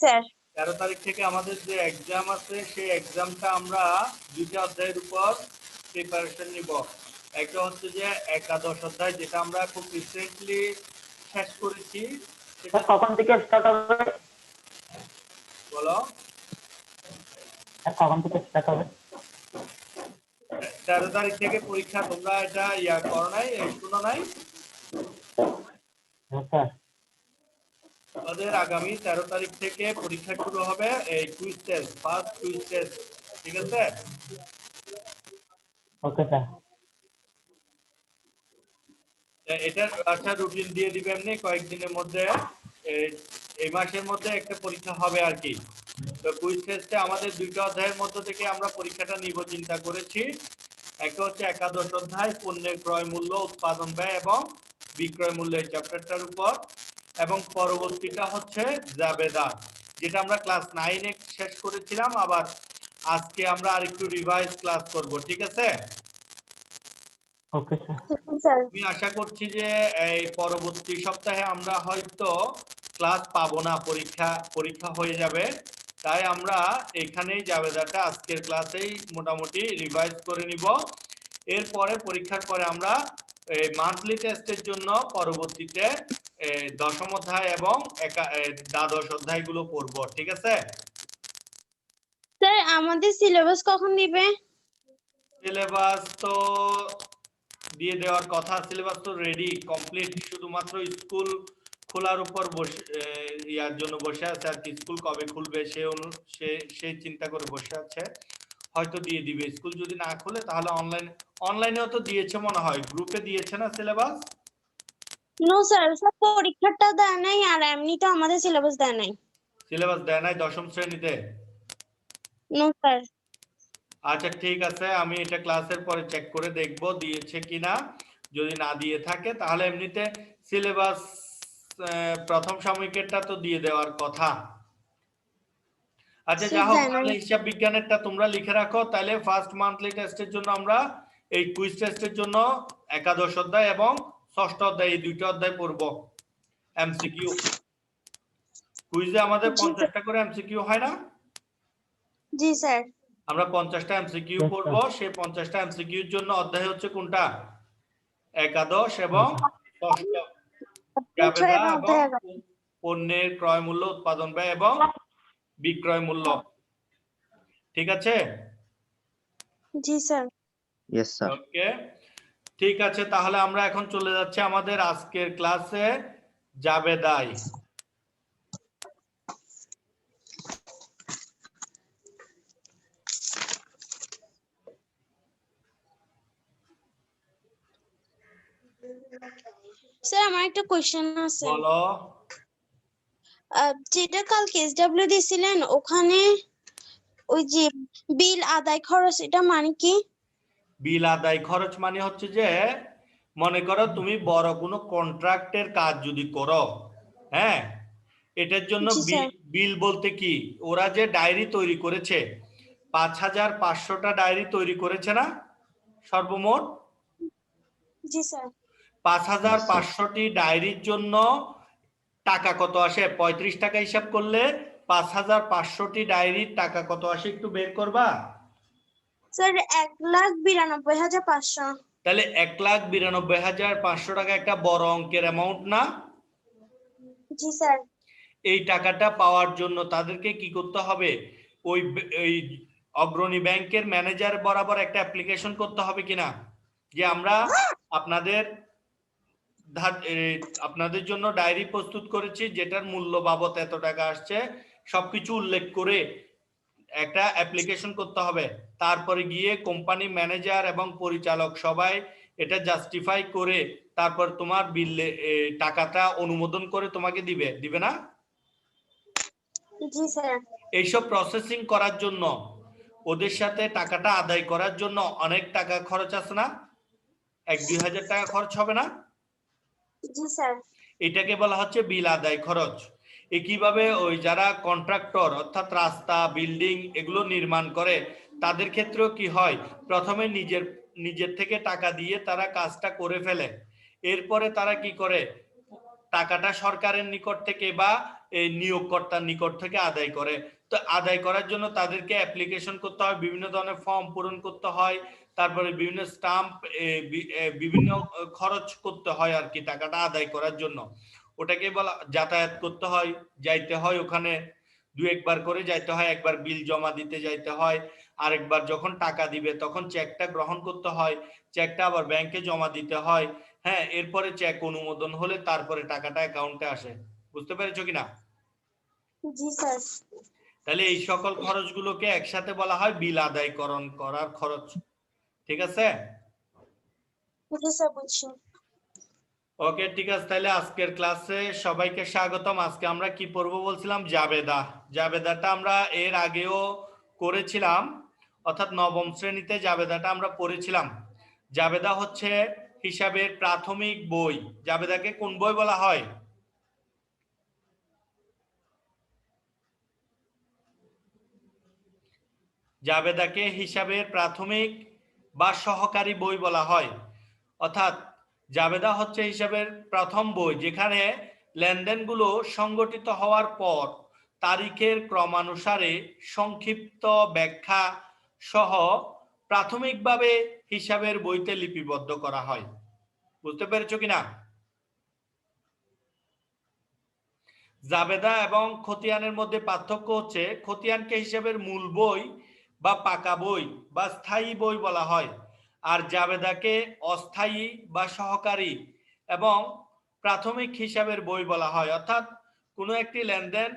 Sir. 13 তারিখ থেকে আমাদের যে এক্সাম আছে সেই এক্সামটা আমরা দুইটা অধ্যায়ের উপর প্রিপারেশন নিব। একটা হচ্ছে যে একাদশ অধ্যায়, যেটা আমরা খুব রিসেন্টলি শেষ করেছি। সেটা কখন থেকে স্টার্ট হবে? বলো কখন থেকে স্টার্ট হবে? 13 তারিখ থেকে পরীক্ষা। তোমরা এটা করো নাই, শুনো নাই? স্যার আমাদের আগামী 13 তারিখ থেকে পরীক্ষা শুরু হবে, এই quiz test, first quiz test. ঠিক আছে? Okay sir. এটা আচ্ছা রুটিন দিয়ে দিবে এমনি কয়েকদিনের মধ্যে। এই মাসের মধ্যে একটা পরীক্ষা হবে আর কি। তো কুইজ টেস্টে আমাদের দুইটা অধ্যায়ের মধ্য থেকে আমরা পরীক্ষাটা নিব চিন্তা করেছি। একটা হচ্ছে একাদশ অধ্যায় পণ্যের ক্রয় মূল্য, উৎপাদন ব্যয় এবং বিক্রয় মূল্য, এই চ্যাপ্টারটার উপর। এবং পরবর্তীটা হচ্ছে জাবেদা, যেটা আমরা ক্লাস 9 শেষ করেছিলাম। আবার আজকে আমরা আরেকটু রিভাইজ ক্লাস করব। ঠিক আছে? Okay sir. আমি আশা করছি যে এই পরবর্তী সপ্তাহে আমরা হয়তো ক্লাস পাবো না, পরীক্ষা হয়ে যাবে। তাই আমরা এখানেই জাবেদাটা আজকের ক্লাসেই মোটামুটি রিভাইজ করে নিব। এরপরে পরীক্ষার পরে আমরা মান্থলি টেস্টের জন্য পরবর্তীতে দশম অধ্যায় এবং দ্বাদশ অধ্যায়গুলো পড়ব। ঠিক আছে? স্যার আমাদের সিলেবাস কখন দিবে? সিলেবাস তো দিয়ে দেওয়ার কথা, সিলেবাস তো রেডি কমপ্লিট, শুধুমাত্র স্কুল খোলার উপর ইয়ার জন্য বসে আছে আর কি। স্কুল কবে খুলবে সে চিন্তা করে বসে আছে। হয়তো দিয়ে দিবে। স্কুল যদি না খুলে তাহলে অনলাইনেও তো দিয়েছে মনে হয়, গ্রুপে দিয়েছে না সিলেবাস? নো স্যার, সব পরীক্ষাটা দেয় নাই আর এমনিতে আমাদের সিলেবাস দেয় নাই। সিলেবাস দেয় নাই দশম শ্রেণীতে? No sir. আচ্ছা ঠিক আছে, আমি এটা ক্লাসের পরে চেক করে দেখব দিয়েছে কিনা। যদি না দিয়ে থাকে তাহলে এমনিতে সিলেবাস প্রথম সাময়িকেরটা তো দিয়ে দেওয়ার কথা। আচ্ছা যা হোক, তাহলে হিসাব বিজ্ঞানেরটা তোমরা লিখে রাখো। তাহলে ফার্স্ট মান্থলি টেস্টের জন্য আমরা এই কুইজ টেস্টের জন্য একাদশ অধ্যায় এবং ষষ্ঠ অধ্যায়, এই দুইটা অধ্যায় পড়ব। এমসিকিউ কুইজে আমাদের 50টা করে এমসিকিউ হয় না? জি স্যার। আমরা 50টা এমসিকিউ পড়ব। সেই 50টা এমসিকিউর জন্য অধ্যায় হচ্ছে কোনটা? একাদশ এবং ষষ্ঠ। জাবেদা এবং পণ্যের ক্রয় মূল্য, উৎপাদন ব্যয় এবং বিক্রয় মূল্য। ঠিক আছে? জি স্যার। Yes sir. ওকে ঠিক আছে, তাহলে আমরা এখন চলে যাচ্ছি আমাদের আজকের ক্লাসে, জাবেদায়। স্যার আমার একটা কোশ্চেন আছে। বলো। যেটা কালকে এসডব্লিউ দিছিলেন ওখানে ওই যে বিল আদায় খরচ, এটা মানে কি? বিল আদায় খরচ মানে হচ্ছে যে, মনে করো তুমি বড় কোনো কন্ট্রাক্টের কাজ যদি করো, হ্যাঁ, এটার জন্য বিল বলতে কি, ওরা যে ডায়েরি তৈরি করেছে 5500টা ডায়েরি তৈরি করেছে না সর্বমোট? জি স্যার। 5500টি ডায়েরির জন্য টাকা কত আসে? 35 টাকা হিসাব করলে 5500টি ডায়েরির টাকা কত আসে একটু বের করবা? স্যার 1,92,500। তাহলে 1,92,500 টাকা একটা বড় অঙ্কের অ্যামাউন্ট না? জি স্যার। এই টাকাটা পাওয়ার জন্য তাদেরকে কি করতে হবে? ওই অগ্রণী ব্যাংকের ম্যানেজার বরাবর একটা অ্যাপ্লিকেশন করতে হবে কিনা, যে আমরা আপনাদের জন্য ডায়েরি প্রস্তুত করেছি, যেটার মূল্য বাবদ এত টাকা আসছে, সবকিছু উল্লেখ করে একটা অ্যাপ্লিকেশন করতে হবে। তারপরে গিয়ে কোম্পানি ম্যানেজার এবং পরিচালক সবাই এটা জাস্টিফাই করে তারপর তোমার বিলে টাকাটা অনুমোদন করে তোমাকে দিবে না? জি স্যার। এইসব প্রসেসিং করার জন্য, ওদের সাথে টাকাটা আদায় করার জন্য অনেক টাকা খরচ আছে না? 1-2 হাজার টাকা খরচ হবে না? জি স্যার। এটাকে বলা হচ্ছে বিল আদায় খরচ। কিভাবে ওই যারা কন্ট্রাক্টর অর্থাৎ রাস্তা, বিল্ডিং এগুলো নির্মাণ করে, তাদের ক্ষেত্রেও কি হয়, প্রথমে নিজের থেকে টাকা দিয়ে তারা কাজটা করে ফেলে। এরপরে তারা কি করে, টাকাটা সরকারের নিকট থেকে বা এই নিয়োগকর্তার নিকট থেকে আদায় করে। তো আদায় করার জন্য তাদেরকে অ্যাপ্লিকেশন করতে হয়, বিভিন্ন ধরনের ফর্ম পূরণ করতে হয়, তারপরে বিভিন্ন স্টাম্প, বিভিন্ন খরচ করতে হয় আর কি টাকাটা আদায় করার জন্য। ওটাকে বলা যাতায়াত করতে হয়, যাইতে হয় ওখানে, দু একবার করে যাইতে হয়, একবার বিল জমা দিতে যাইতে হয়, আরেকবার যখন টাকা দিবে তখন চেকটা গ্রহণ করতে হয়, চেকটা আবার ব্যাংকে জমা দিতে হয়। হ্যাঁ, এরপরে চেক অনুমোদন হলে তারপরে টাকাটা অ্যাকাউন্টে আসে। বুঝতে পেরেছো কিনা? জি স্যার। তাহলে এই সকল খরচগুলোকে একসাথে বলা হয় বিল আদায়করণ করার খরচ। ঠিক আছে? জি স্যার, বুঝছি। ওকে, ঠিক আছে। তাহলে আজকের ক্লাসে সবাইকে স্বাগতম। আজকে আমরা কি পড়বো বলছিলাম? জাবেদা। জাবেদাটা আমরা এর আগেও করেছিলাম, অর্থাৎ নবম শ্রেণীতে জাবেদাটা আমরা পড়েছিলাম। জাবেদা হচ্ছে হিসাবের প্রাথমিক বই। জাবেদাকে কোন বই বলা হয়? জাবেদাকে হিসাবের প্রাথমিক বা সহকারী বই বলা হয়। অর্থাৎ জাবেদা হচ্ছে হিসাবের প্রথম বই, যেখানে লেনদেনগুলো সংগঠিত হওয়ার পর তারিখের ক্রমানুসারে সংক্ষিপ্ত ব্যাখ্যা সহ প্রাথমিকভাবে হিসাবের বইতে লিপিবদ্ধ করা হয়। বুঝতে পেরেছো কিনা? জাবেদা এবং খতিয়ানের মধ্যে পার্থক্য হচ্ছে, খতিয়ানকে হিসাবের মূল বই বা পাকা বই বা স্থায়ী বই বলা হয়, আর জাবেদাকে অস্থায়ী বা সহকারী এবং প্রাথমিক হিসাবের বই বলা হয়। অর্থাৎ কোনো একটি লেনদেন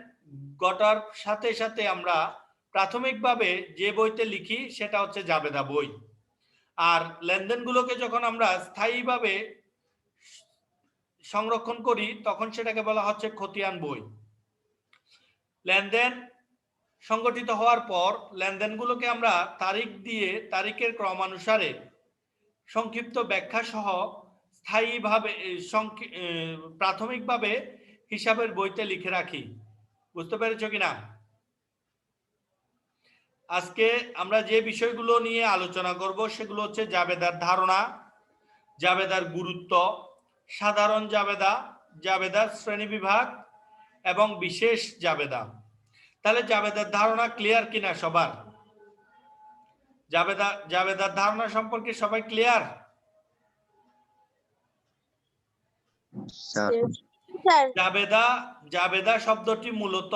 ঘটার সাথে সাথে আমরা প্রাথমিকভাবে যে বইতে লিখি সেটা হচ্ছে জাবেদা বই, আর লেনদেনগুলোকে যখন আমরা স্থায়ীভাবে সংরক্ষণ করি তখন সেটাকে বলা হচ্ছে খতিয়ান বই। লেনদেন সংগঠিত হওয়ার পর লেনদেনগুলোকে আমরা তারিখ দিয়ে তারিখের ক্রমানুসারে সংক্ষিপ্ত ব্যাখ্যা সহ স্থায়ীভাবে প্রাথমিকভাবে হিসাবের বইতে লিখে রাখি। বুঝতে পেরেছো কিনা? আজকে আমরা যে বিষয়গুলো নিয়ে আলোচনা করব সেগুলো হচ্ছে জাবেদার ধারণা, জাবেদার গুরুত্ব, সাধারণ জাবেদা, জাবেদার শ্রেণীবিভাগ এবং বিশেষ জাবেদা। তাহলে জাবেদার ধারণা ক্লিয়ার কিনা সবার? জাবেদার ধারণা সম্পর্কে সবাই ক্লিয়ার? জাবেদা শব্দটি মূলত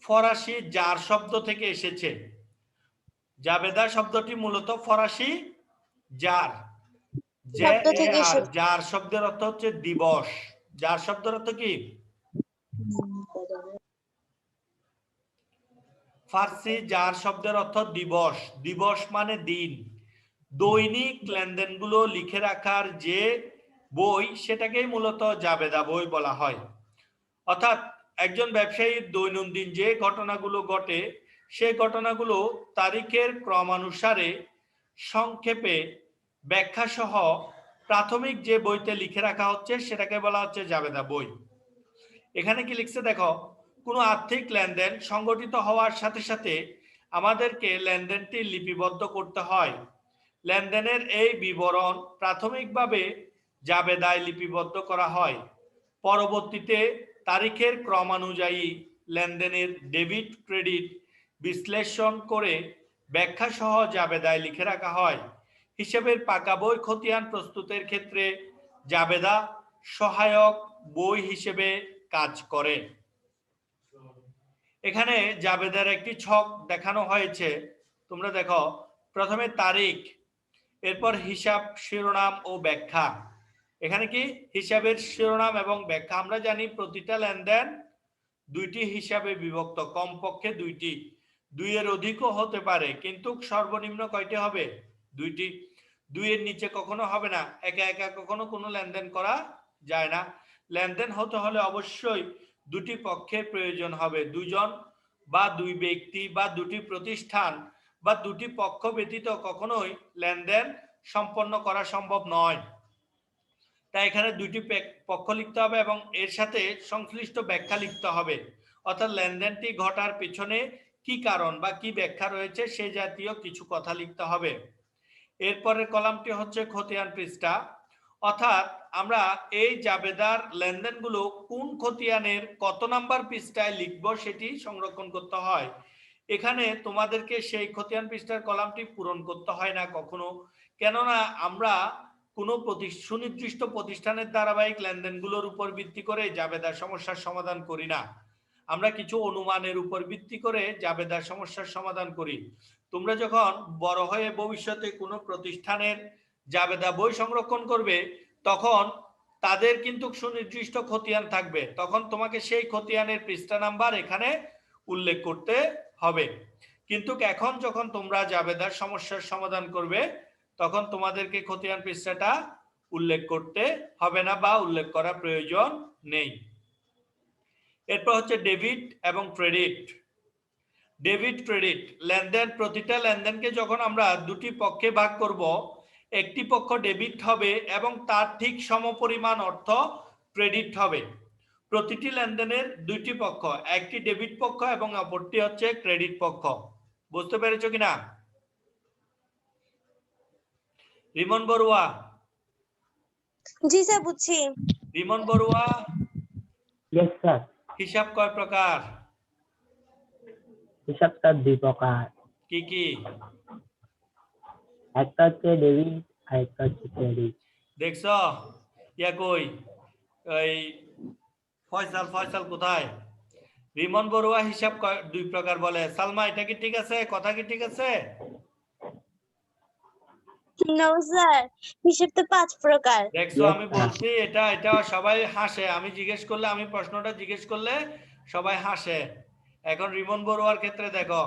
ফরাসি জার শব্দ থেকে এসেছে। জাবেদা শব্দটি মূলত ফরাসি জার, জার শব্দের অর্থ হচ্ছে দিবস। জার শব্দের অর্থ কি? ফার্সি জার শব্দের অর্থ দিবস। দিবস মানে দিন। দৈনিক লেনদেনগুলো লিখে রাখার যে বই সেটাকেই মূলত জাবেদা বই বলা হয়। অর্থাৎ একজন ব্যবসায়ীর দৈনন্দিন যে ঘটনাগুলো ঘটে সেই ঘটনাগুলো তারিখের ক্রমানুসারে সংক্ষেপে ব্যাখ্যা সহ প্রাথমিক যে বইতে লিখে রাখা হচ্ছে সেটাকে বলা হচ্ছে জাবেদা বই। এখানে কি লিখছে দেখো, কোনো আর্থিক লেনদেন সংগঠিত হওয়ার সাথে সাথে আমাদেরকে লেনদেনটি লিপিবদ্ধ করতে হয়। লেনদেনের এই বিবরণ প্রাথমিকভাবে জাবেদায় লিপিবদ্ধ করা হয়। পরবর্তীতে তারিখের ক্রমানুযায়ী লেনদেনের ডেবিট ক্রেডিট বিশ্লেষণ করে ব্যাখ্যা সহ জাবেদায় লিখে রাখা হয়। হিসেবের পাকা বই খতিয়ান প্রস্তুতের ক্ষেত্রে জাবেদা সহায়ক বই হিসেবে কাজ করে। এখানে জাবেদার একটি ছক দেখানো হয়েছে, তোমরা দেখো। প্রথমে তারিখ, এরপর হিসাব শিরোনাম ও ব্যাখ্যা। এখানে কি হিসাবের শিরোনাম এবং ব্যাখ্যা। আমরা জানি প্রতিটা লেনদেন দুইটি হিসাবে বিভক্ত, কমপক্ষে দুইটি, দুইয়ের অধিকও হতে পারে, কিন্তু সর্বনিম্ন কয়টি হবে? দুইটি। দুইয়ের নিচে কখনো হবে না। একা একা কখনো কোনো লেনদেন করা যায় না। লেনদেন হতে হলে অবশ্যই দুটি পক্ষের প্রয়োজন হবে। দুজন বা দুই ব্যক্তি বা দুটি প্রতিষ্ঠান বা দুটি পক্ষ ব্যতীত কখনোই লেনদেন সম্পন্ন করা সম্ভব নয়। তাই এখানে দুটি পক্ষ লিখতে হবে এবং এর সাথে সংশ্লিষ্ট ব্যাখ্যা লিখতে হবে। অর্থাৎ লেনদেনটি ঘটার পিছনে কি কারণ বা কি ব্যাখ্যা রয়েছে সে জাতীয় কিছু কথা লিখতে হবে। এরপরের কলামটি হচ্ছে খতিয়ান পৃষ্ঠা। অর্থাৎ আমরা এই জাবেদার লেনদেনগুলো কোন খতিয়ানের কত নাম্বার পৃষ্ঠায় লিখব সেটি সংরক্ষণ করতে হয়। এখানে তোমাদেরকে সেই খতিয়ান পৃষ্ঠার কলামটি পূরণ করতে হয় না কখনো, কেননা আমরা কোনো সুনির্দিষ্ট প্রতিষ্ঠানের ধারাবাহিক লেনদেনগুলোর উপর ভিত্তি করে জাবেদার সমস্যার সমাধান করি না। আমরা কিছু অনুমানের উপর ভিত্তি করে জাবেদার সমস্যার সমাধান করি। তোমরা যখন বড় হয়ে ভবিষ্যতে কোনো প্রতিষ্ঠানের জাবেদা বই সংরক্ষণ করবে তখন তাদের কিন্তু সুনির্দিষ্ট খতিয়ান থাকবে, তখন তোমাকে সেই খতিয়ানের পৃষ্ঠা নাম্বার এখানে উল্লেখ করতে হবে। কিন্তু এখন যখন তোমরা জাবেদার সমস্যার সমাধান করবে তখন তোমাদেরকে খতিয়ান পৃষ্ঠাটা উল্লেখ করতে হবে না বা উল্লেখ করার প্রয়োজন নেই। এরপর হচ্ছে ডেবিট এবং ক্রেডিট। ডেবিট ক্রেডিট লেনদেন, প্রতিটা লেনদেনকে যখন আমরা দুটি পক্ষে ভাগ করব, একটি পক্ষ ডেবিট হবে এবং তার ঠিক সমপরিমাণ অর্থ ক্রেডিট হবে। প্রতিটি লেনদেনের দুইটি পক্ষ, একটি ডেবিট পক্ষ এবং অপরটি হচ্ছে ক্রেডিট পক্ষ। বুঝতে পেরেছো কিনা? রিমন বড়ুয়া। জি স্যার বুঝছি। Rimon Barua, yes sir. হিসাব কয় প্রকার? হিসাবটা 2 প্রকার। কি কি? একটা হচ্ছে ডেবিট আর একটা হচ্ছে ক্রেডিট। দেখছো ইয়া কই এই ফয়সাল কোথায়? রিমন বড়ুয়া হিসাব 2 প্রকার বলে। সালমা এটা কি ঠিক আছে? কথা কি ঠিক আছে? নো স্যার, হিসাব তো 5 প্রকার। দেখছো আমি বলছি এটা সবাই হাসে, আমি জিজ্ঞেস করলে, আমি প্রশ্নটা জিজ্ঞেস করলে সবাই হাসে। এখন রিমন বড়ুয়ার ক্ষেত্রে দেখো,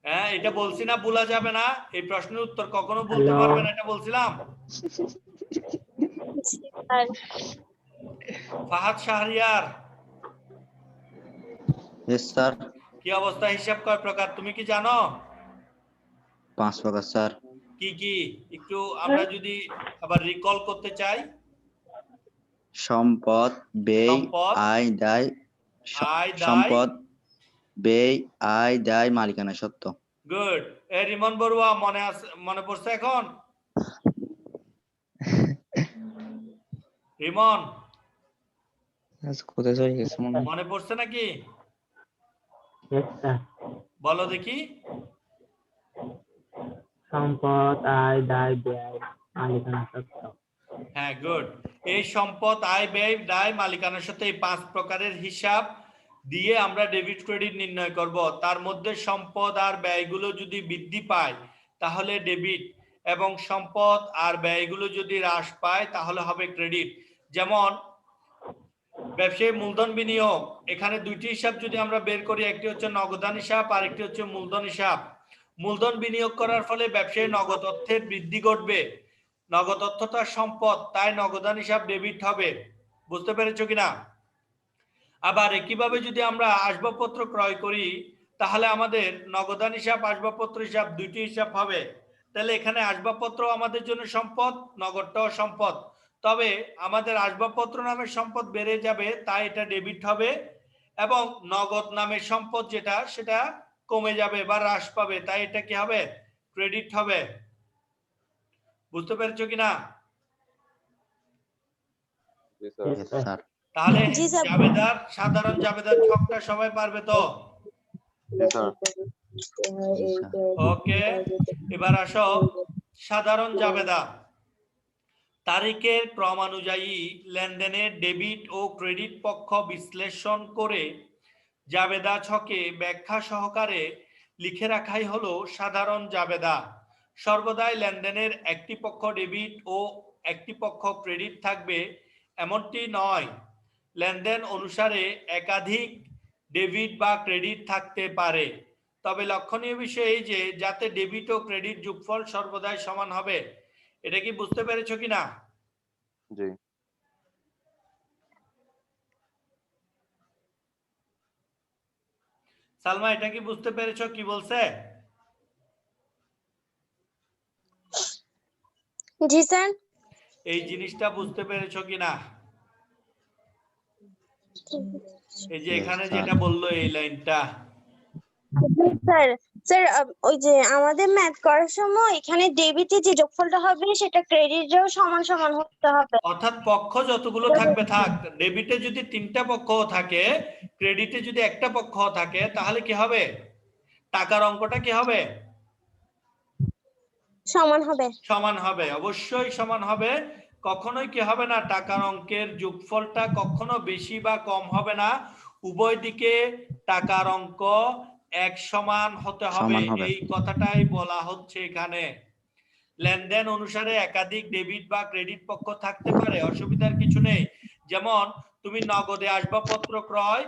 হ্যাঁ এটা বলছি না ভুলা যাবে না, এই প্রশ্নের উত্তর কখনো বলতে পারবে না, এটা বলছিলাম। ফাহাদ শাহরিয়ার। Yes sir. কি অবস্থা? হিসাব কয় প্রকার তুমি কি জানো? 5 प्रकार सर। কি কি একটু আমরা যদি আবার রিকল করতে চাই। সম্পদ, ব্যয়, সম্পদ, আয়, দায়। আয়, দায়। সম্পদ, ব্যয়, আয়, দায়, মালিকানা সত্ত্ব। গুড। এ রিমন বড়ুয়া মনে পড়ছে এখন? রিমন কোথায় চলে গেছে মনে পড়ছে নাকি? Yes sir. বলো দেখি। সম্পদ, আয়, দায়, ব্যয়, মালিকানা সত্ত্ব। হ্যাঁ গুড। এই সম্পদ, আয়, ব্যয়, দায়, মালিকানার সাথে এই 5 প্রকারের হিসাব দিয়ে আমরা ডেবিট ক্রেডিট নির্ণয় করব। তার মধ্যে সম্পদ আর ব্যয়গুলো যদি বৃদ্ধি পায় তাহলে ডেবিট, এবং সম্পদ আর ব্যয়গুলো যদি হ্রাস পায় তাহলে হবে ক্রেডিট। যেমন ব্যবসায়ী মূলধন বিনিয়োগ, এখানে দুইটি হিসাব যদি আমরা বের করি, একটি হচ্ছে নগদান হিসাব আর একটি হচ্ছে মূলধন হিসাব। মূলধন বিনিয়োগ করার ফলে ব্যবসায়ী নগদ অর্থের বৃদ্ধি ঘটবে, নগদ অর্থ তার সম্পদ, তাই নগদান হিসাব ডেবিট হবে। বুঝতে পেরেছো কিনা? আবার একইভাবে যদি আমরা আসবাবপত্র ক্রয় করি তাহলে আমাদের নগদান হিসাব, আসবাবপত্র হিসাব দুইটি হিসাব হবে। তাহলে এখানে আসবাবপত্র আমাদের জন্য সম্পদ, নগদটাও সম্পদ। তবে আমাদের আসবাবপত্র নামের সম্পদ বেড়ে যাবে, তাই এটা ডেবিট হবে, এবং নগদ নামের সম্পদ যেটা সেটা কমে যাবে বা হ্রাস পাবে, তাই এটা কি হবে? ক্রেডিট হবে। বুঝতে পেরেছো কিনা? তাহলে জাবেদার, সাধারণ জাবেদার ছকটা সবাই পারবে তো? ওকে, এবার আসো সাধারণ জাবেদা। তারিখের ক্রমানুযায়ী লেনদেনের ডেবিট ও ক্রেডিট পক্ষ বিশ্লেষণ করে জাবেদা ছকে ব্যাখ্যা সহকারে লিখে রাখাই হলো সাধারণ জাবেদা। সর্বদাই লেনদেনের একটি পক্ষ ডেবিট ও একটি পক্ষ ক্রেডিট থাকবে এমনটি নয়, লেনদেন অনুসারে একাধিক ডেবিট বা ক্রেডিট থাকতে পারে। তবে লক্ষণীয় বিষয় এই যে যাতে ডেবিট ও ক্রেডিট যোগফল সর্বদাই সমান হবে। এটা কি বুঝতে পেরেছো কিনা? জি। সালমা এটা কি বুঝতে পেরেছো কি বলছে? জি স্যার। এই জিনিসটা বুঝতে পেরেছো কিনা? এই যে এখানে যেটা বললো এই লাইনটা। স্যার স্যার ওই যে আমাদের ম্যাথ করার সময় এখানে ডেবিটে যে যোগফলটা হবে সেটা ক্রেডিটেও সমান সমান হতে হবে। অর্থাৎ পক্ষ যতগুলো থাকবে থাক, ডেবিটে যদি 3টা পক্ষ থাকে, ক্রেডিটে যদি একটা পক্ষ থাকে, তাহলে কি হবে? টাকার অঙ্কটা কি হবে? সমান হবে। সমান হবে, অবশ্যই সমান হবে। কখনোই কি হবে না, টাকার অঙ্কের যোগফলটা কখনো বেশি বা কম হবে না। উভয় দিকে টাকার অঙ্ক এক সমান হতে হবে, সমান হবে। এই কথাটাই বলা হচ্ছে এখানে। লেনদেন অনুসারে একাধিক ডেবিট বা ক্রেডিট পক্ষ থাকতে পারে, অসুবিধার কিছু নেই। যেমন তুমি নগদে আসবাবপত্র ক্রয়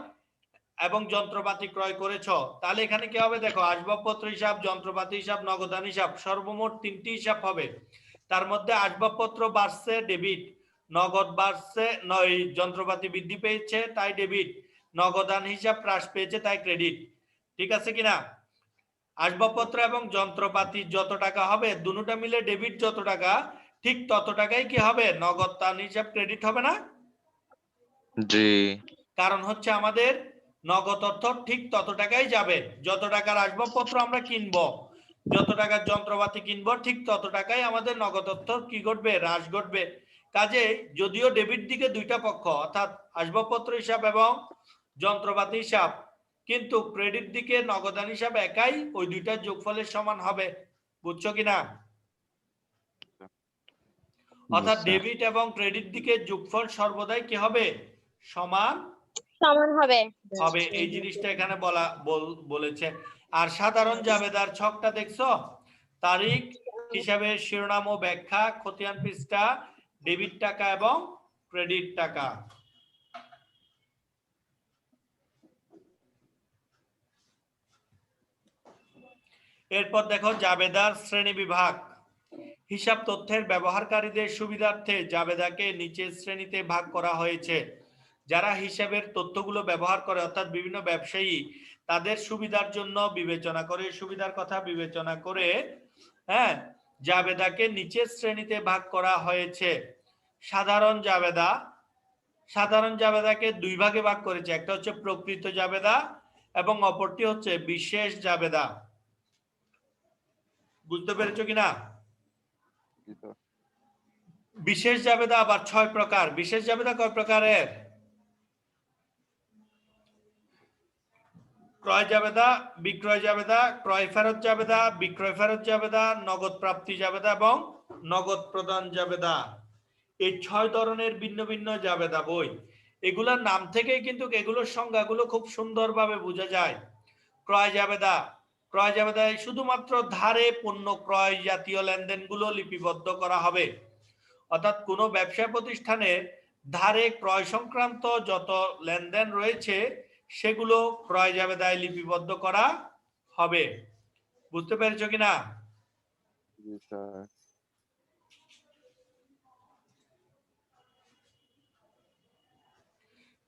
এবং যন্ত্রপাতি ক্রয় করেছো, তাহলে এখানে কি হবে দেখো, আসবাবপত্র হিসাব, যন্ত্রপাতি হিসাব, নগদান হিসাব, সর্বমোট 3টি হিসাব হবে। তার মধ্যে আসবাবপত্র বাড়ছে ডেবিট, নগদ বাড়ছে, যন্ত্রপাতি বৃদ্ধি পেয়েছে তাই ডেবিট, নগদান হিসাব হ্রাস পেয়েছে তাই ক্রেডিট। ঠিক আছে কিনা? আসবাবপত্র এবং যন্ত্রপাতি যত টাকা হবে, দুটোটা মিলে ডেবিট যত টাকা, ঠিক তত টাকাই কি হবে, নগদান হিসাব ক্রেডিট হবে না? জি। কারণ হচ্ছে আমাদের নগদ অর্থ ঠিক তত টাকাই যাবে, যত টাকার আসবাবপত্র আমরা কিনবো, যত টাকার যন্ত্রপাতি কিনবো, ঠিক তত টাকাই আমাদের নগদ অর্থ কি ঘটবে, হ্রাস ঘটবে। কাজে যদিও ডেবিট দিকে 2টা পক্ষ, অর্থাৎ আসবাবপত্র হিসাব এবং যন্ত্রপাতি হিসাব, কিন্তু ক্রেডিট দিকে নগদান হিসাব একাই, ওই 2টার যোগফলের সমান হবে। বুঝছো কিনা? অর্থাৎ ডেবিট এবং ক্রেডিট দিকে যোগফল সর্বদাই কি হবে, সমান সমান হবে। হবে, এই জিনিসটা এখানে বলেছে। আর সাধারণ জাবেদার ছকটা দেখছো, তারিখ, হিসাবের শিরোনাম ও ব্যাখ্যা, খতিয়ান পৃষ্ঠা, ডেবিট টাকা এবং ক্রেডিট টাকা। এরপর দেখো জাবেদার শ্রেণী বিভাগ। হিসাব তথ্যের ব্যবহারকারীদের সুবিধার্থে জাবেদাকে নিচের শ্রেণীতে ভাগ করা হয়েছে। যারা হিসাবের তথ্যগুলো ব্যবহার করে, অর্থাৎ বিভিন্ন ব্যবসায়ী, তাদের সুবিধার জন্য বিবেচনা করে, সুবিধার কথা বিবেচনা করে, হ্যাঁ, জাবেদাকে নিচের শ্রেণীতে ভাগ করা হয়েছে। সাধারণ জাবেদা, সাধারণ জাবেদাকে 2 ভাগে ভাগ করেছে, একটা হচ্ছে প্রকৃত জাবেদা এবং অপরটি হচ্ছে বিশেষ জাবেদা। বুঝতে পেরেছো কিনা? বিশেষ জাবেদা আবার 6 প্রকার। বিশেষ জাবেদা কয় প্রকারের? ক্রয় জাবেদা, বিক্রয় জাবেদা, ক্রয় ফেরত জাবেদা, বিক্রয় ফেরত জাবেদা, নগদ প্রাপ্তি জাবেদা এবং নগদ প্রদান জাবেদা। এই 6 ধরনের ভিন্ন ভিন্ন জাবেদা বই। এগুলোর নাম থেকেই কিন্তু এগুলোর সংজ্ঞাগুলো খুব সুন্দরভাবে বোঝা যায়। ক্রয় জাবেদা, ক্রয় জাবেদায় শুধুমাত্র ধারে পণ্য ক্রয় জাতীয় লেনদেনগুলো লিপিবদ্ধ করা হবে। অর্থাৎ কোনো ব্যবসা প্রতিষ্ঠানে ধারে ক্রয় সংক্রান্ত যত লেনদেন রয়েছে সেগুলো ক্রয় জাবেদায় লিপিবদ্ধ করা হবে। বুঝতে পেরেছো কিনা?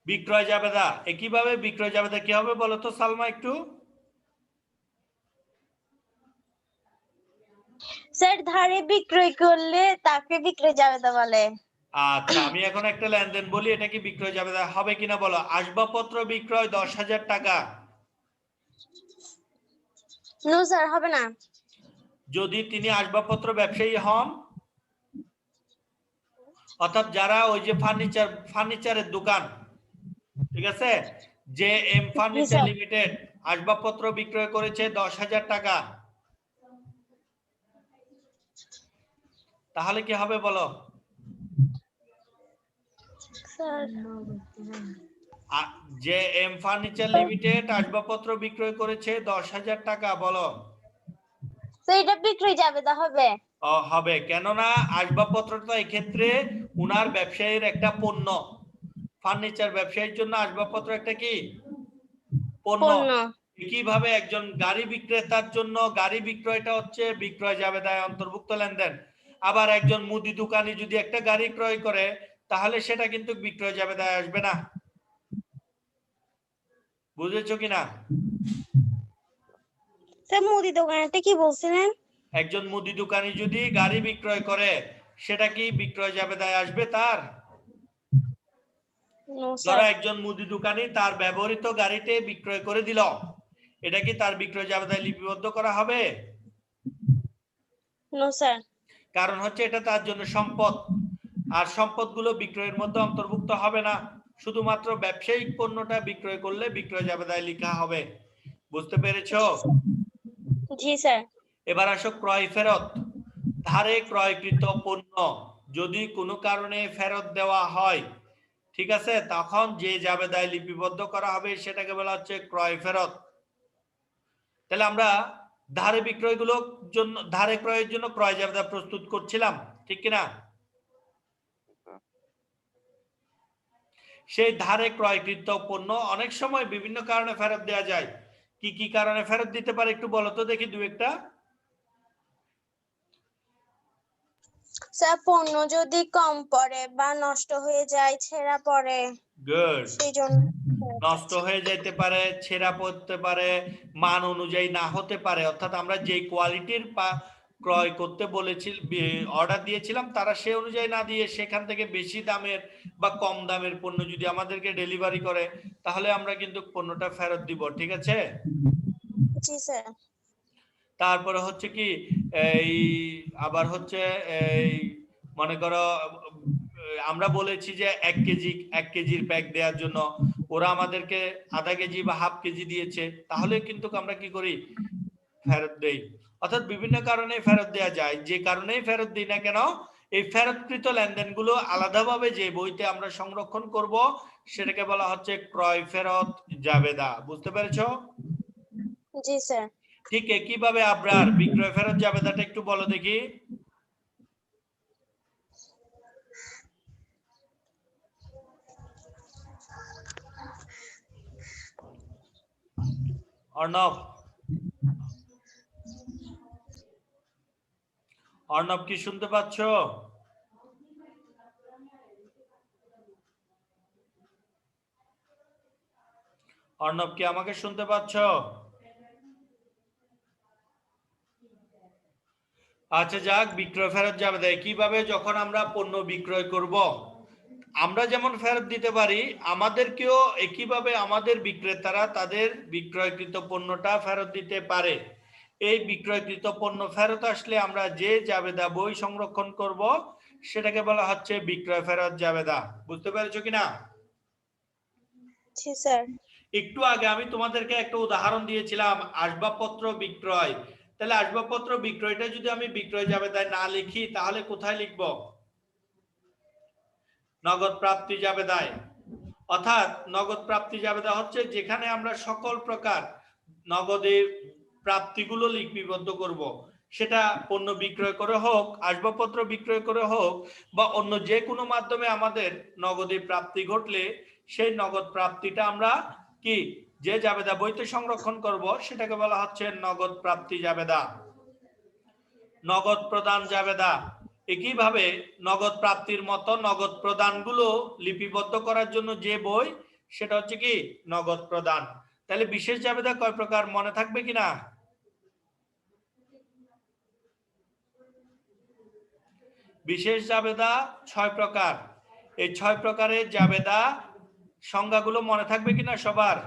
বিক্রয় জাবেদা, একইভাবে বিক্রয় জাবেদা কি হবে বলো তো সালমা একটু? স্যার ধারে বিক্রয় করলে তাকে বিক্রয় জাবেদা বলে। আচ্ছা, আমি এখন একটা লেনদেন বলি, এটা কি বিক্রয় জাবেদা হবে কিনা বলো। আসবাবপত্র বিক্রয় 10,000 টাকা। নো স্যার, হবে না। যদি তিনি আসবাবপত্র ব্যবসায়ী হন, অর্থাৎ যারা ওই যে ফার্নিচারের দোকান, ঠিক আছে, যে এম ফার্নিচার লিমিটেড আসবাবপত্র বিক্রয় করেছে 10,000 টাকা, তাহলে কি হবে বলো? যে এম ফার্নিচার লিমিটেড আসবাবপত্র বিক্রয় করেছে 10,000 টাকা, বলো। সেইটা বিক্রয় জাবেদা হবে। হবে, কেননা আসবাবপত্রটা এই ক্ষেত্রে উনার ব্যবসায়ীর একটা পণ্য। ফার্নিচার ব্যবসায়ীর জন্য আসবাবপত্র একটা কি পণ্য। একইভাবে একজন গাড়ি বিক্রেতার জন্য গাড়ি বিক্রয়টা হচ্ছে বিক্রয় জাবেদায় অন্তর্ভুক্ত লেনদেন। আবার একজন মুদি দোকানি যদি একটা গাড়ি ক্রয় করে, তাহলে সেটা কিন্তু বিক্রয় জাবেদায় আসবে না। বুঝেছো কিনা? স্যার মুদি দোকানেরটা কি বলছিলেন? একজন মুদি দোকানি যদি গাড়ি বিক্রয় করে, সেটা কি বিক্রয় জাবেদায় আসবে তার? ধরো একজন মুদি দোকানি তার ব্যবহৃত গাড়িতে বিক্রয় করে দিল, এটা কি তার বিক্রয় জাবেদায় লিপিবদ্ধ করা হবে? No sir. কারণ হচ্ছে এটা তার জন্য সম্পদ, আর সম্পদগুলো বিক্রয়ের মধ্যে অন্তর্ভুক্ত হবে না। শুধুমাত্র ব্যবসায়িক পণ্যটা বিক্রয় করলে বিক্রয় জাবেদায় লেখা হবে। বুঝতে পেরেছো? জি স্যার। এবার আসো ক্রয় ফেরত। ধারে ক্রয়কৃত পণ্য যদি কোনো কারণে ফেরত দেওয়া হয়, ঠিক আছে, তখন যে জাবেদায় লিপিবদ্ধ করা হবে সেটাকে বলা হচ্ছে ক্রয় ফেরত। তাহলে আমরা ধারে বিক্রয়গুলোর জন্য, ধারে ক্রয়ের জন্য ক্রয় জাবেদা প্রস্তুত করছিলাম, ঠিক কিনা? সেই ধারে ক্রয়কৃত পণ্য অনেক সময় বিভিন্ন কারণে ফেরত দেওয়া যায়। কি কি কারণে ফেরত দিতে পারে একটু বলো তো দেখি, দু একটা। স্যার পণ্য যদি কম পড়ে বা নষ্ট হয়ে যায়, ছেঁড়া পড়ে, গুড। সেই জন্য নষ্ট হয়ে যেতে পারে, ছেঁড়া পড়তে পারে, মান অনুযায়ী না হতে পারে, অর্থাৎ আমরা যে কোয়ালিটির ক্রয় করতে বলেছি, অর্ডার দিয়েছিলাম, তারা সে অনুযায়ী না দিয়ে সেখান থেকে বেশি দামের বা কম দামের পণ্য যদি আমাদেরকে ডেলিভারি করে, তাহলে আমরা কিন্তু পণ্যটা ফেরত দিব, ঠিক আছে? জি স্যার। তারপরে হচ্ছে কি, এই আবার হচ্ছে এই মনে করো আমরা বলেছি যে 1 কেজির প্যাক দেওয়ার জন্য, ওরা আমাদেরকে আধা কেজি বা হাফ কেজি দিয়েছে, তাহলে কিন্তু আমরা কি করি, ফেরত দেই। অর্থাৎ বিভিন্ন কারণে ফেরত দেওয়া যায়। যে কারণেই ফেরত দিই না কেন, এই ফেরতকৃত লেনদেনগুলো আলাদাভাবে যে বইতে আমরা সংরক্ষণ করব সেটাকে বলা হচ্ছে ক্রয় ফেরত জাবেদা। বুঝতে পেরেছো? জি স্যার। ঠিক একইভাবে আবরার বিক্রয় ফেরত জাবেদাটা একটু বলো দেখি। অর্ণব, অর্ণব কি শুনতে পাচ্ছ? অর্ণব কি আমাকে শুনতে পাচ্ছ? আচ্ছা যাক, বিক্রয় ফেরত জাবেদা কিভাবে, যখন আমরা পণ্য বিক্রয় করব, আমরা যেমন ফেরত দিতে পারি, আমাদেরকেও একইভাবে আমাদের বিক্রেতারা তাদের বিক্রয়কৃত পণ্যটা ফেরত দিতে পারে। এই বিক্রয়কৃত পণ্য ফেরত আসলে আমরা যে জাবেদা বই সংরক্ষণ করব সেটাকে বলা হচ্ছে বিক্রয় ফেরত জাবেদা। বুঝতে পেরেছো কিনা? জি স্যার। একটু আগে আমি তোমাদেরকে একটা উদাহরণ দিয়েছিলাম আসবাবপত্র বিক্রয়। তাহলে আসবাবপত্র বিক্রয়টা যদি আমি বিক্রয় জাবেদায় না লিখি তাহলে কোথায় লিখব? নগদ প্রাপ্তি জাবেদায়। অর্থাৎ নগদ প্রাপ্তি জাবেদা হচ্ছে যেখানে আমরা সকল প্রকার নগদে প্রাপ্তিগুলো লিপিবদ্ধ করব। সেটা পণ্য বিক্রয় করে হোক, আসবাবপত্র বিক্রয় করে হোক, বা অন্য যে কোনো মাধ্যমে আমাদের নগদে প্রাপ্তি ঘটলে সেই নগদ প্রাপ্তিটা আমরা কি যে জাবেদা বইতে সংরক্ষণ করব সেটাকে বলা হচ্ছে নগদ প্রাপ্তি জাবেদা। নগদ প্রদান জাবেদা একইভাবে নগদ প্রাপ্তির মতো নগদ প্রদানগুলো লিপিবদ্ধ করার জন্য যে বই সেটা হচ্ছে কি নগদ প্রদান। তাহলে বিশেষ জাবেদা কয় প্রকার মনে থাকবে কিনা? বিশেষ জাবেদা 6 প্রকার। এই 6 প্রকারের জাবেদা সংজ্ঞাগুলো মনে থাকবে কিনা সবার?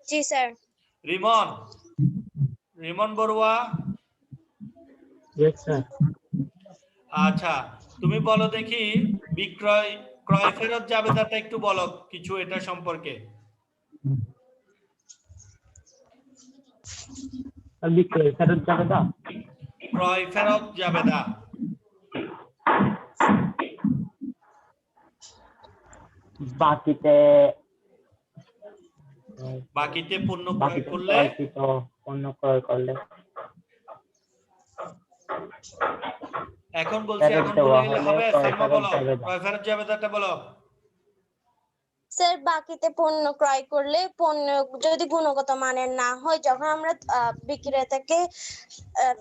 জি sir. Rimon, Rimon Barua. Yes sir. আচ্ছা তুমি বলো দেখি বিক্রয় ক্রয় ফেরত জাবেদাটা একটু বলো কিছু এটা সম্পর্কে। বিক্রয় ফেরত জাবেদা। ক্রয় ফেরত জাবেদা বাকিতে বাকিতে পণ্য ক্রয় করলে, ক্রয়কৃত পণ্য ক্রয় করলে এখন বলছি ফেরত এখন দেওয়া বলে গেলে হলে হবে। ক্রয় সালমা ফেরত বলো জাবেদা। ক্রয় ফেরত জাবেদাটা বলো। স্যার বাকিতে পণ্য ক্রয় করলে পণ্য যদি গুণগত মানের না হয়, যখন আমরা বিক্রেতাকে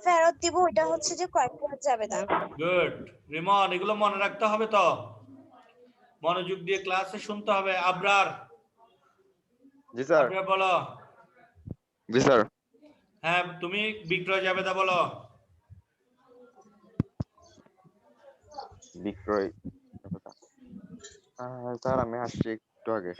ফেরত দিব, ওইটা হচ্ছে যে ক্রয় ফেরত জাবেদা। গুড রিমন, এগুলো মনে রাখতে হবে তো, মনোযোগ দিয়ে ক্লাসে শুনতে হবে। আবরার, জি স্যার। আবরার বলো। জি স্যার। হ্যাঁ তুমি বিক্রয় জাবেদা বলো। বিক্রয় স্যার আমি আসছি একটু আগে।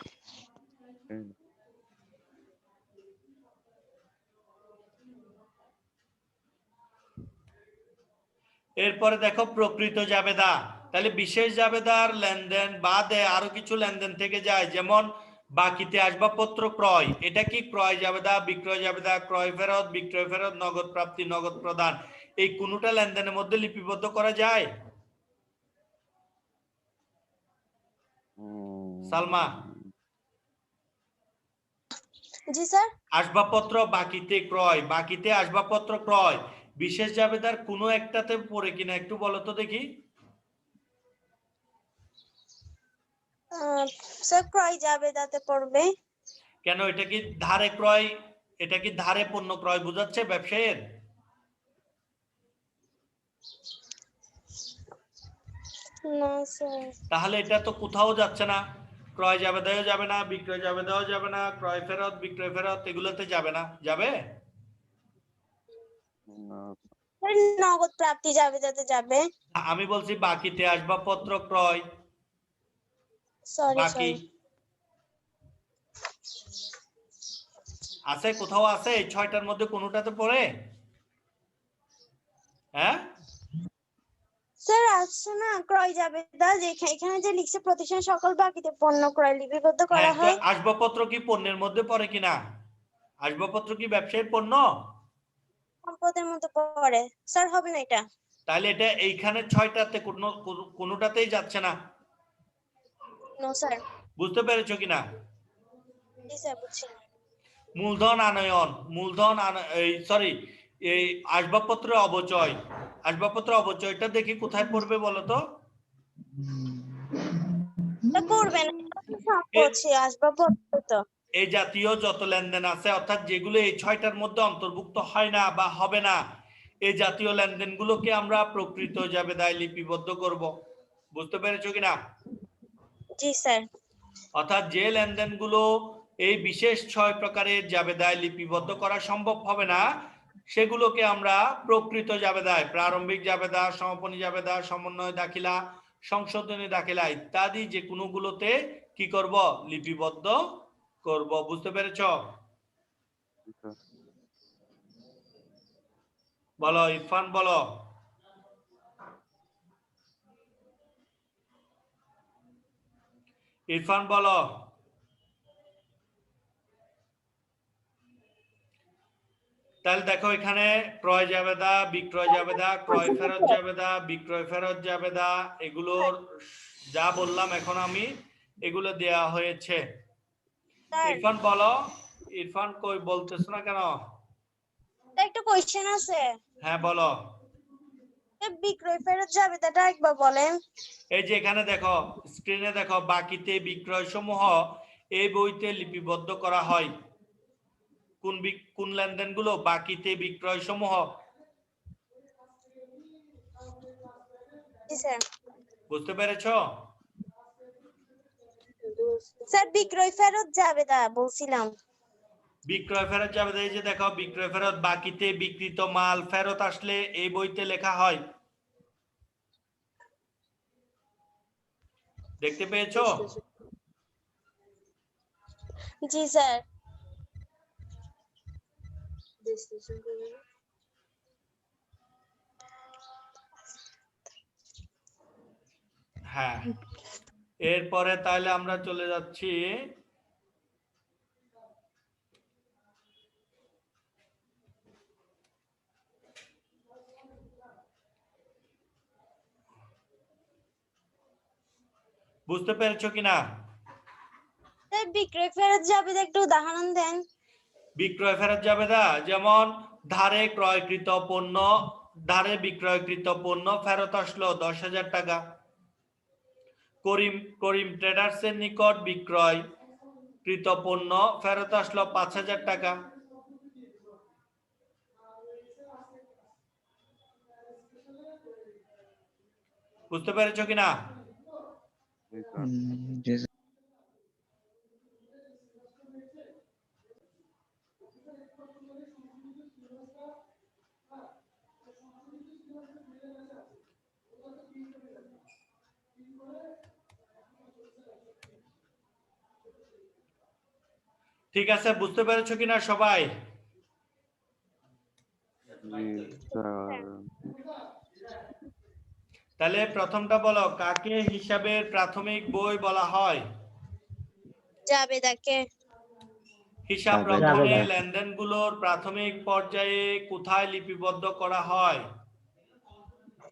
এরপরে দেখো প্রকৃত জাবেদা। তাহলে বিশেষ জাবেদার লেনদেন বাদে আরো কিছু লেনদেন থেকে যায়, যেমন বাকিতে আসবাবপত্র ক্রয়, এটা কি ক্রয় জাবেদা, বিক্রয় জাবেদা, ক্রয় ফেরত, বিক্রয় ফেরত, নগদ প্রাপ্তি, নগদ প্রদান, এই কোনটা লেনদেনের মধ্যে লিপিবদ্ধ করা যায়? সালমা, জি স্যার। আসবাবপত্র বাকিতে ক্রয়, বাকিতে আসবাবপত্র ক্রয় বিশেষ জাবেদার কোনো একটাতে পড়ে কিনা একটু বলো তো দেখি। স্যার ক্রয় জাবেদাতে পড়বে। কেন, এটা কি ধারে ক্রয়, এটা কি ধারে পণ্য ক্রয় বোঝাচ্ছে ব্যবসায়ের? না স্যার। তাহলে এটা তো কোথাও যাচ্ছে না, ক্রয় জাবেদাও যাবে না, বিক্রয় জাবেদাও যাবে না, ক্রয় ফেরত, বিক্রয় ফেরত এগুলোতে যাবে না, যাবে? স্যার নগদ প্রাপ্তি জাবেদাতে যাবে। আমি বলছি বাকিতে আসবাবপত্র ক্রয়, সরি বাকি সরি। আছে, কোথাও আছে এই ছয়টার মধ্যে কোনোটাতে পড়ে? হ্যাঁ স্যার আসছে না ক্রয় জাবেদা, যে এখানে যে লিখছে প্রতিষ্ঠান সকল বাকিতে পণ্য ক্রয় লিপিবদ্ধ করা হ্যাঁ, তো হয়। আসবাবপত্র কি পণ্যের মধ্যে পড়ে কিনা? আসবাবপত্র কি ব্যবসায়িক পণ্য? সম্পদের মধ্যে পড়ে। স্যার হবে না এটা। তাহলে এটা এইখানে ছয়টাতে কোনোটাতেই যাচ্ছে না, নো স্যার। বুঝতে পেরেছো কিনা? জি স্যার বুঝছি। মূলধন আনয়ন, এই সরি, এই আসবাবপত্রের অবচয়, আসবাবপত্রের অবচয়টা দেখি কোথায় পড়বে বলো তো? তা পড়বে না, সম্পদ সে আসবাবপত্র তো। এই জাতীয় যত লেনদেন আছে, অর্থাৎ যেগুলো এই ছয়টার মধ্যে অন্তর্ভুক্ত হয় না বা হবে না, এই জাতীয় লেনদেনগুলোকে আমরা প্রকৃত জাবেদায় লিপিবদ্ধ করব। বুঝতে পেরেছো কিনা? জি স্যার। অর্থাৎ যে লেনদেনগুলো এই বিশেষ 6 প্রকারের জাবেদায় লিপিবদ্ধ করা সম্ভব হবে না, সেগুলোকে আমরা প্রকৃত জাবেদায়, প্রারম্ভিক জাবেদা, সমাপনী জাবেদা, সমন্বয় দাখিলা, সংশোধনী দাখিলা ইত্যাদি যে কোনোগুলোতে কি করব, লিপিবদ্ধ করব। বুঝতে পেরেছো? বলো ইরফান, বলো। ইরফান বলো। তাহলে দেখো এখানে ক্রয় জাবেদা, বিক্রয় জাবেদা, ক্রয় ফেরত জাবেদা, বিক্রয় ফেরত জাবেদা, এগুলোর যা বললাম এখন আমি, এগুলো দেয়া হয়েছে। স্যার ইরফান বলো। ইরফান কই বলতেছ না কেন? একটা কোশ্চেন আছে। হ্যাঁ বলো। বিক্রয় ফেরত জাবেদাটা একবার বলেন। এই যে এখানে দেখো, স্ক্রিনে দেখো, বাকিতে বিক্রয় সমূহ এই বইতে লিপিবদ্ধ করা হয়। কোন লেনদেনগুলো? বাকিতে বিক্রয় সমূহ। জি স্যার। বুঝতে পেরেছো? স্যার বিক্রয় ফেরত জাবেদা বলছিলাম। বিক্রয় ফেরত জাবেদা, এই যে দেখো বিক্রয় ফেরত, বাকিতে বিক্রিত মাল ফেরত আসলে এই বইতে লেখা হয়। দেখতে পেয়েছো? জি স্যার। হ্যাঁ, এরপরে তাহলে আমরা চলে যাচ্ছি বুঝতে পেরেছো কিনা? স্যার বিক্রয় ফেরত জাবেদা একটু উদাহরণ দেন। বিক্রয় ফেরত জাবেদা যেমন ধারে ক্রয়কৃত পণ্য, ধারে বিক্রয়কৃত পণ্য ফেরত আসলো 10,000 টাকা। করিম ট্রেডার্স এর নিকট বিক্রয় কৃত পণ্য ফেরত আসলো 5,000 টাকা। বুঝতে পেরেছো কিনা? ঠিক আছে, বুঝতে পেরেছো কিনা সবাই? তাহলে প্রথমটা বলো, কাকে হিসাবের প্রাথমিক বই বলা হয়? জাবেদাকে। হিসাব জাবেদা। রক্ষণে লেনদেনগুলোর প্রাথমিক পর্যায়ে কোথায় লিপিবদ্ধ করা হয়?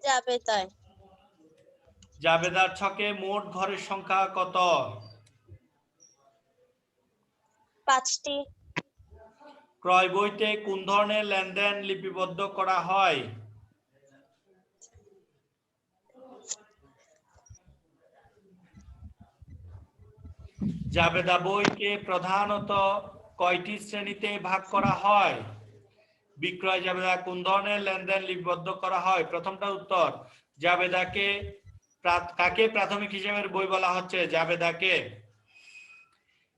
জাবেদায়। জাবেদার ছকে মোট ঘরের সংখ্যা কত? 5টি। ক্রয় বইতে কোন ধরনের লেনদেন লিপিবদ্ধ করা হয়? জাবেদা বইকে প্রধানত কয়টি শ্রেণীতে ভাগ করা হয়? বিক্রয় জাবেদা কোন ধরনের লেনদেন লিপিবদ্ধ করা হয়? প্রথমটা উত্তর, জাবেদাকে কাকে প্রাথমিক হিসাবের বই বলা হচ্ছে? জাবেদাকে।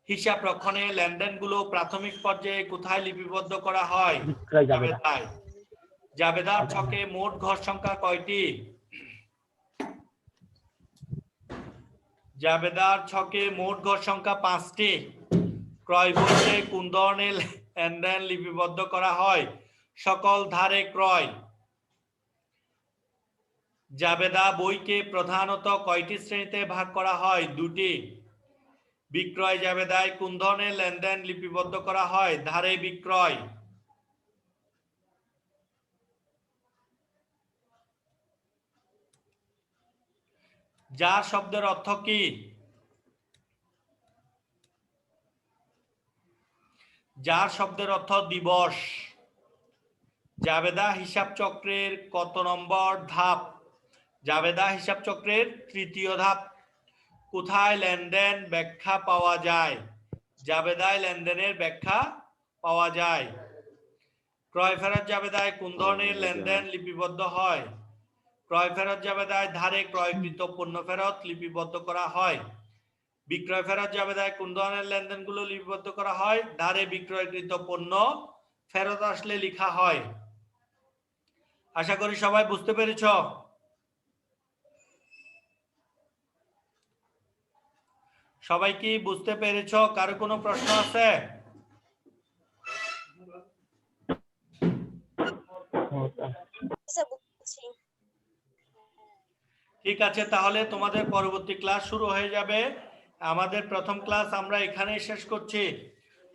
হিসাব রক্ষণে লেনদেনগুলো প্রাথমিক পর্যায়ে কোথায় লিপিবদ্ধ করা হয়? বিক্রয় জাবেদা। জাবেদায়। জাবেদার ছকে মোট ঘর সংখ্যা কয়টি? জাবেদার ছকে মোট ঘর সংখ্যা 5টি। ক্রয় বইতে কোন ধরনের লেনদেন লিপিবদ্ধ করা হয়? সকল ধারে ক্রয়। জাবেদা বইকে প্রধানত কয়টি শ্রেণীতে ভাগ করা হয়? 2টি। বিক্রয় জাবেদায় কোন ধরনের লেনদেন লিপিবদ্ধ করা হয়? ধারে বিক্রয়। যার শব্দের অর্থ কি? যার শব্দের অর্থ দিবস। জাবেদা হিসাব চক্রের কত নম্বর ধাপ? জাবেদা হিসাব চক্রের 3য় ধাপ। কোথায় লেনদেন ব্যাখ্যা পাওয়া যায়? জাবেদায় লেনদেনের ব্যাখ্যা পাওয়া যায়। ক্রয় ফেরত জাবেদায় কোন ধরনের লেনদেন লিপিবদ্ধ হয়? ক্রয় ফেরত জাবেদায় ধারে ক্রয়কৃত পণ্য ফেরত লিপিবদ্ধ করা হয়। বিক্রয় ফেরত জাবেদায় কোন ধরনের লেনদেনগুলো লিপিবদ্ধ করা হয়? ধারে বিক্রয়কৃত পণ্য ফেরত আসলে লেখা হয়। আশা করি সবাই বুঝতে পেরেছ। সবাই কি বুঝতে পেরেছ? কারো কোনো প্রশ্ন আছে? আচ্ছা, বুঝছি। ঠিক আছে, তাহলে তোমাদের পরবর্তী ক্লাস শুরু হয়ে যাবে। আমাদের প্রথম ক্লাস আমরা এখানেই শেষ করছি।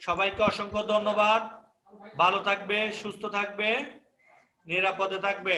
সবাইকে অসংখ্য ধন্যবাদ। ভালো থাকবে, সুস্থ থাকবে, নিরাপদে থাকবে।